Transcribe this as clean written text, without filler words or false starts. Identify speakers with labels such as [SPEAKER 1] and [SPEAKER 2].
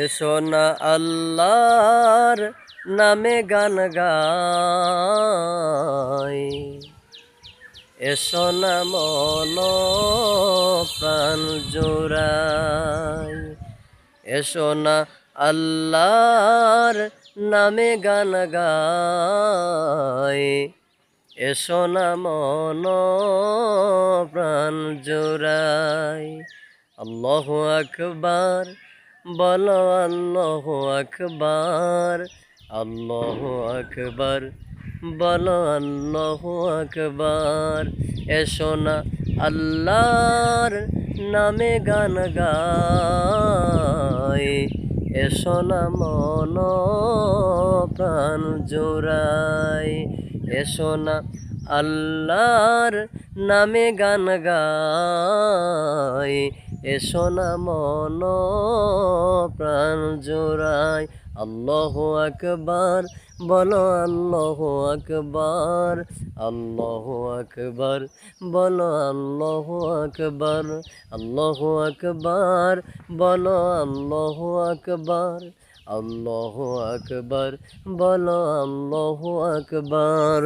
[SPEAKER 1] এসো না আল্লাহর নামে গান গাই, এসো না মন প্রাণ জোড়াই। এসো না আল্লাহর নামে গান গাই, এসো না মন প্রাণ জোড়াই। আল্লাহু আকবার, বলো আল্লাহু আকবার, আল্লাহু আকবার, বলো আল্লাহু আকবার। এসো না আল্লাহর নামে গান গাই, এসো না মন প্রাণ জোড়াই। এসো না আল্লাহর নামে গান গাই, এসো না মন প্রাণ জোড়াই। আল্লাহু আকবার, বলো আল্লাহু আকবার, আল্লাহু আকবার, বলো আল্লাহু আকবার, আল্লাহু আকবার, বলো আল্লাহু আকবার, আল্লাহু আকবার, বলো আল্লাহু আকবার।